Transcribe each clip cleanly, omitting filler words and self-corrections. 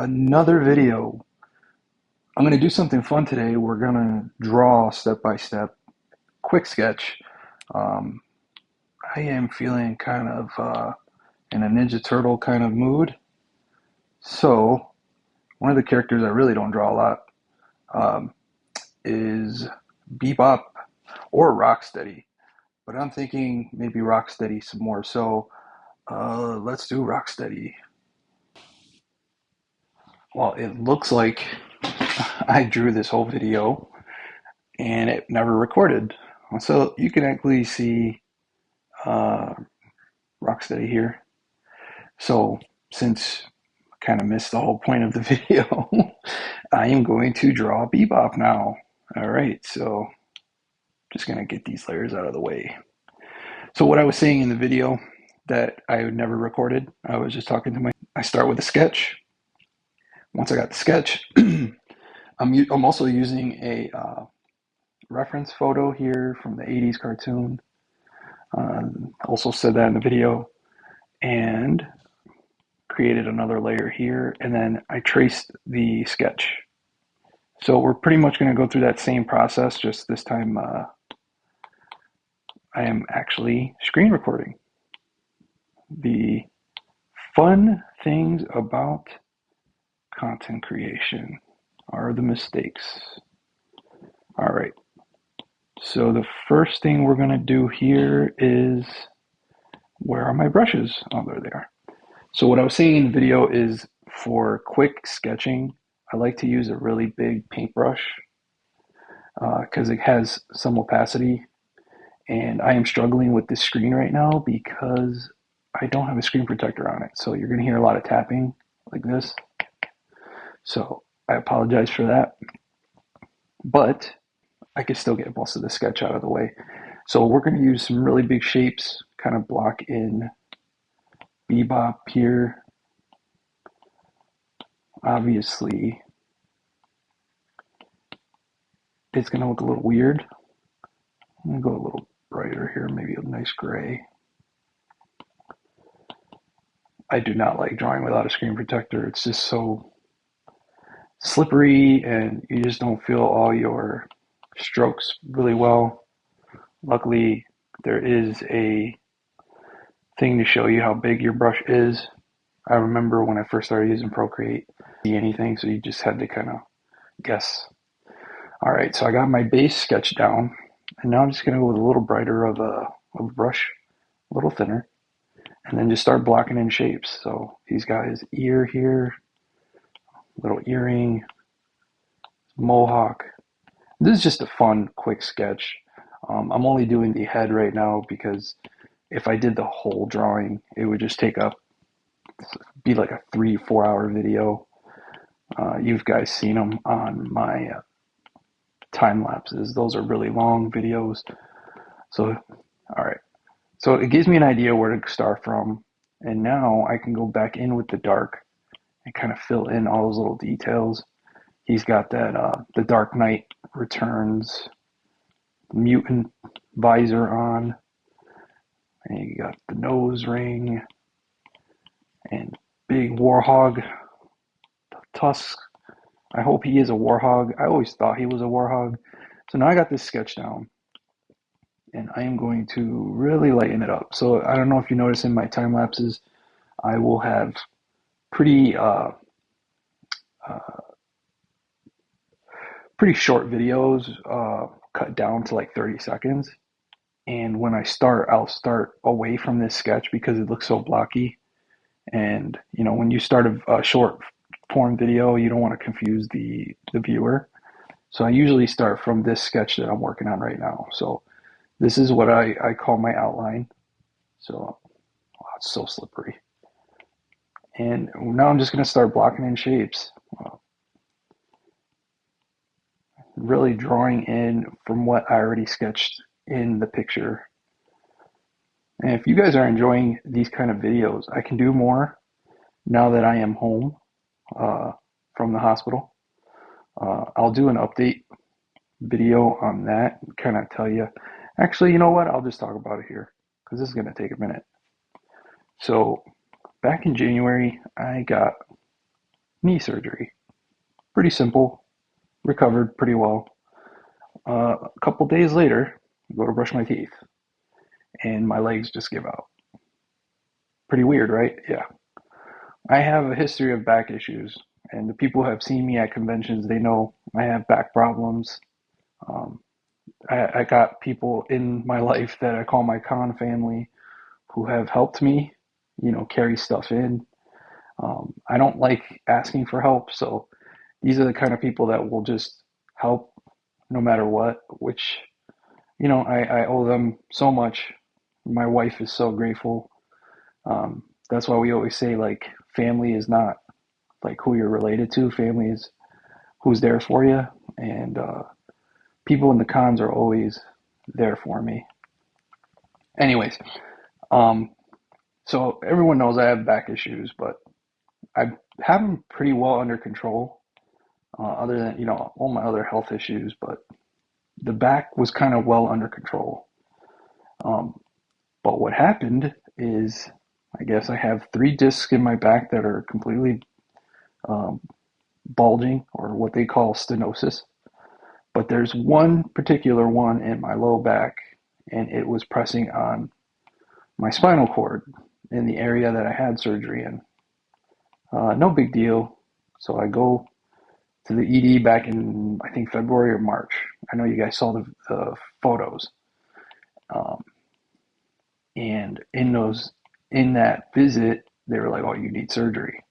Another video. I'm going to do something fun today. We're going to draw step by step, quick sketch. Um, I am feeling kind of in a Ninja Turtle kind of mood. So, one of the characters I really don't draw a lot um, is Bebop or Rocksteady. But I'm thinking maybe Rocksteady some more. So, let's do Rocksteady. Well, it looks like I drew this whole video and it never recorded. So you can actually see uh, Rocksteady here. So since I kind of missed the whole point of the video, I am going to draw Bebop now. All right, so just going to get these layers out of the way. So what I was saying in the video that I had never recorded, I was just talking to I start with a sketch. Once I got the sketch, I'm also using a reference photo here from the 80s cartoon. Also said that in the video, and created another layer here, and then I traced the sketch. So we're pretty much going to go through that same process, just this time I am actually screen recording. The fun things about content creation are the mistakes. All right, so the first thing we're going to do here is, where are my brushes? Oh, they're there. So what I was saying in the video is, for quick sketching, I like to use a really big paintbrush because it has some opacity. And I am struggling with this screen right now because I don't have a screen protector on it. So you're going to hear a lot of tapping like this. So I apologize for that. But I can still get most of the sketch out of the way. So we're going to use some really big shapes, kind of block in Bebop here. Obviously, it's going to look a little weird. I'm going to go a little brighter here, maybe a nice gray. I do not like drawing without a screen protector. It's just so slippery and you just don't feel all your strokes really well. Luckily, there is a thing to show you how big your brush is. I remember when I first started using Procreate, see anything, so you just had to kind of guess. All right, so I got my base sketch down, and now I'm just going to go with a little brighter of a brush, a little thinner, and then just start blocking in shapes. So he's got his ear here, little earring, mohawk. This is just a fun, quick sketch. I'm only doing the head right now because if I did the whole drawing, it would just be like a 3-4 hour video. You've guys seen them on my time lapses. Those are really long videos. So, all right. So it gives me an idea where to start from. And now I can go back in with the dark and kind of fill in all those little details. He's got that the Dark Knight Returns mutant visor on, and you got the nose ring and big warhog tusks. I hope he is a warhog. I always thought he was a warhog. So now I got this sketch down, and I am going to really lighten it up. So I don't know if you notice in my time lapses, I will have pretty pretty short videos, cut down to like 30 seconds. And when I start, I'll start away from this sketch because it looks so blocky. And you know, when you start a short form video, you don't want to confuse the viewer. So I usually start from this sketch that I'm working on right now. So this is what I call my outline. So it's so slippery. And now I'm just going to start blocking in shapes. Really drawing in from what I already sketched in the picture. And if you guys are enjoying these kind of videos, I can do more now that I am home from the hospital. I'll do an update video on that, kind of tell you. Actually, you know what? I'll just talk about it here because this is going to take a minute. So back in January, I got knee surgery. Pretty simple, recovered pretty well. A couple days later, I go to brush my teeth, and my legs just give out. Pretty weird, right? Yeah. I have a history of back issues, and the people who have seen me at conventions, they know I have back problems. Um, I got people in my life that I call my con family who have helped me, carry stuff in. I don't like asking for help, so these are the kind of people that will just help no matter what, which, I owe them so much. My wife is so grateful. That's why we always say, like, family is not like who you're related to, family is who's there for you. And people in the cons are always there for me. Anyways, um, so everyone knows I have back issues, but I have them pretty well under control, other than, all my other health issues, but the back was kind of well under control. Um, but what happened is, I guess I have 3 discs in my back that are completely um, bulging, or what they call stenosis. But there's one particular one in my low back, and it was pressing on my spinal cord in the area that I had surgery in. No big deal. So I go to the ED back in, I think, February or March. I know you guys saw the photos. Um, and in that visit, they were like, "Oh, you need surgery."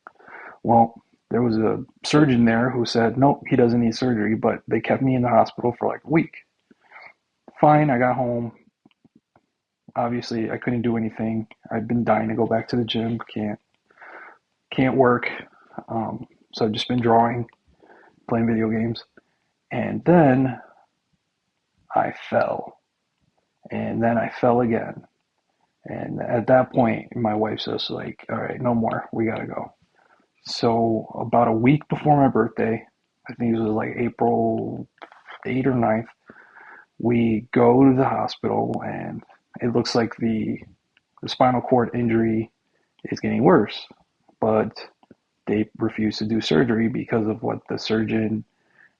Well, there was a surgeon there who said, "Nope, he doesn't need surgery," but they kept me in the hospital for like a week. Fine, I got home. Obviously, I couldn't do anything. I'd been dying to go back to the gym. Can't work. So I've just been drawing, playing video games, and then I fell, and then I fell again. And at that point, my wife says, like, "All right, no more. We gotta go." So about a week before my birthday, I think it was like April 8th or 9th, we go to the hospital, and it looks like the spinal cord injury is getting worse, but they refuse to do surgery because of what the surgeon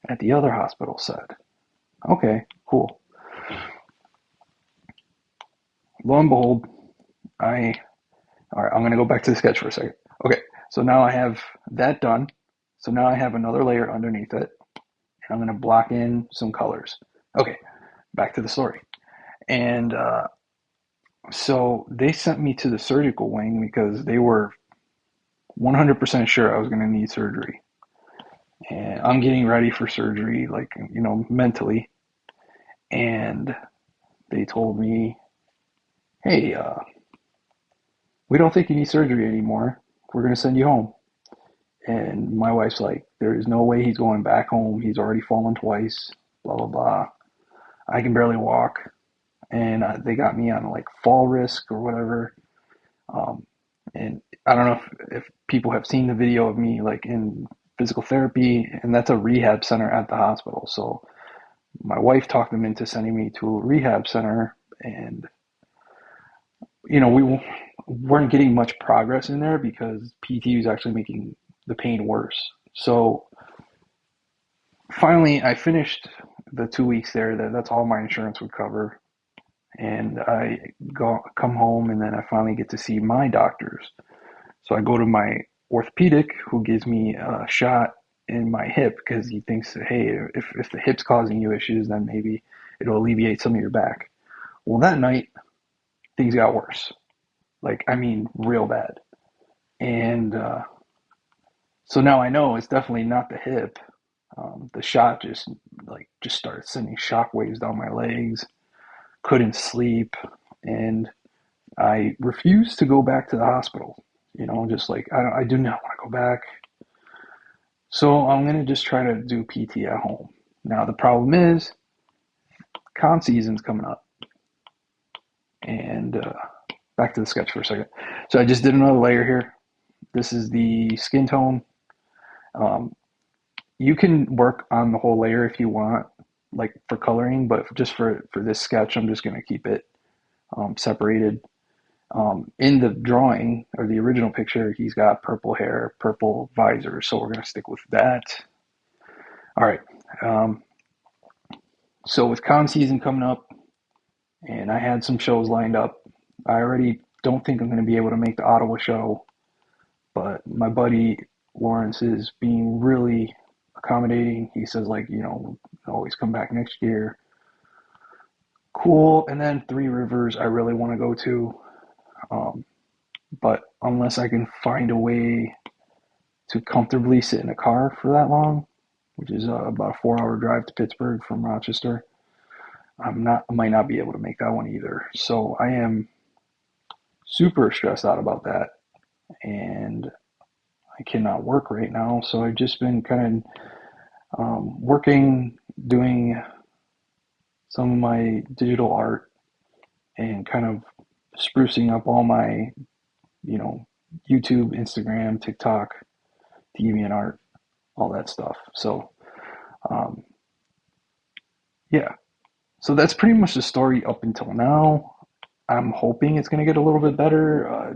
at the other hospital said. Okay, cool. Lo and behold, I all right, I'm gonna go back to the sketch for a second. Okay, so now I have that done. So now I have another layer underneath it, and I'm gonna block in some colors. Okay, back to the story. And so they sent me to the surgical wing because they were 100% sure I was gonna need surgery. And I'm getting ready for surgery, like, mentally. And they told me, "Hey, we don't think you need surgery anymore. We're going to send you home." And my wife's like, "There is no way he's going back home. He's already fallen twice, blah, blah, blah. I can barely walk." And they got me on like fall risk or whatever. Um, and I don't know if people have seen the video of me like in physical therapy, and that's a rehab center at the hospital. So my wife talked them into sending me to a rehab center, and we weren't getting much progress in there because PT was actually making the pain worse. So finally, I finished the 2 weeks there. That's all my insurance would cover, and I come home, and then I finally get to see my doctors. So I go to my orthopedic, who gives me a shot in my hip because he thinks that, hey, if the hip's causing you issues, then maybe it'll alleviate some of your back. Well, that night things got worse. Like, I mean, real bad. And so now I know it's definitely not the hip. The shot just started sending shock waves down my legs. Couldn't sleep, and I refused to go back to the hospital. Just like I do not want to go back. So I'm gonna just try to do PT at home. Now the problem is con season's coming up, and back to the sketch for a second. So I just did another layer here. This is the skin tone. Um, you can work on the whole layer if you want, like for coloring, but just for this sketch, I'm just gonna keep it separated. In the drawing or the original picture, he's got purple hair, purple visor, so we're gonna stick with that. All right. Um, so with con season coming up, and I had some shows lined up, I already don't think I'm gonna be able to make the Ottawa show, but my buddy Lawrence is being really accommodating. He says like, always come back next year. Cool. And then Three Rivers, I really want to go to, um, but unless I can find a way to comfortably sit in a car for that long, which is about a 4 hour drive to Pittsburgh from Rochester, I might not be able to make that one either. So I am super stressed out about that, and I cannot work right now. So I've just been kind of working, doing some of my digital art, and kind of sprucing up all my, you know, YouTube, Instagram, TikTok, deviant art, all that stuff. So um, yeah, so that's pretty much the story up until now. I'm hoping it's going to get a little bit better.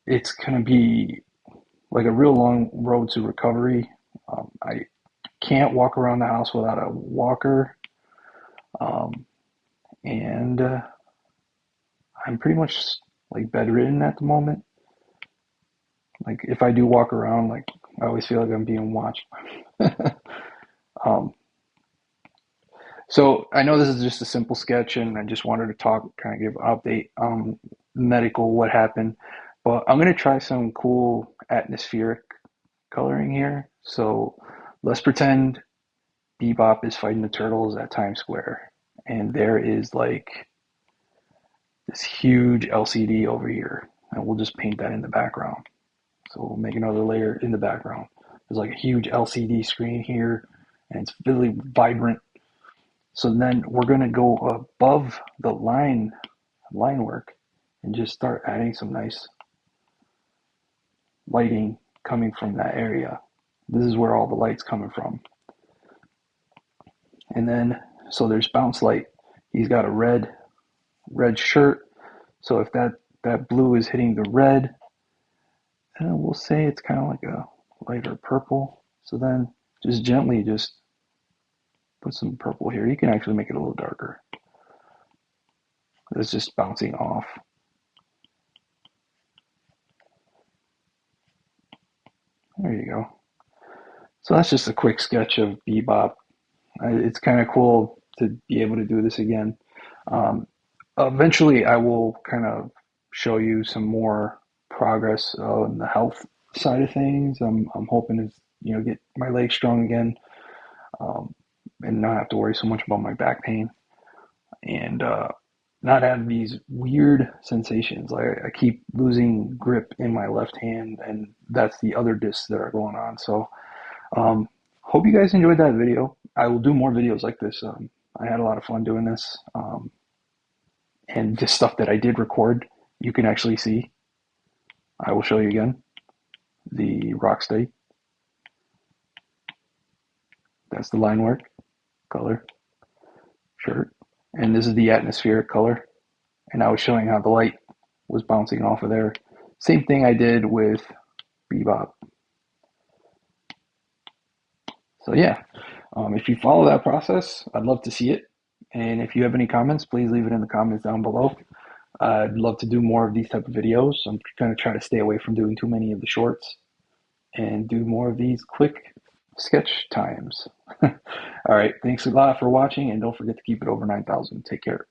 It's going to be like a real long road to recovery. I can't walk around the house without a walker, um, and I'm pretty much like bedridden at the moment. Like if I do walk around, like I always feel like I'm being watched. um, so I know this is just a simple sketch, and I just wanted to talk, kind of give an update on medical what happened. But I'm gonna try some cool atmospheric coloring here. So let's pretend Bebop is fighting the turtles at Times Square, and there is like this huge LCD over here, and we'll just paint that in the background. So we'll make another layer in the background. There's like a huge LCD screen here, and it's really vibrant. So then we're gonna go above the line work and just start adding some nice lighting coming from that area. This is where all the light's coming from. And then so there's bounce light. He's got a red shirt. So if that blue is hitting the red, we'll say it's kind of like a lighter purple. So then just gently just put some purple here. You can actually make it a little darker. It's just bouncing off. There you go. So that's just a quick sketch of Bebop. It's kind of cool to be able to do this again. Um, Eventually, I will kind of show you some more progress on the health side of things. I'm hoping to get my legs strong again, um, and not have to worry so much about my back pain, and not have these weird sensations. I keep losing grip in my left hand, and that's the other discs that are going on. So hope you guys enjoyed that video. I will do more videos like this. I had a lot of fun doing this. And the stuff that I did record, you can actually see. I will show you again. The rock steady. That's the line work, color, shirt. And this is the atmospheric color. And I was showing how the light was bouncing off of there. Same thing I did with Bebop. So yeah, if you follow that process, I'd love to see it. And if you have any comments, please leave it in the comments down below. I'd love to do more of these type of videos. I'm going to try to stay away from doing too many of the shorts and do more of these quick sketch times. All right, thanks a lot for watching, and don't forget to keep it over 9,000. Take care.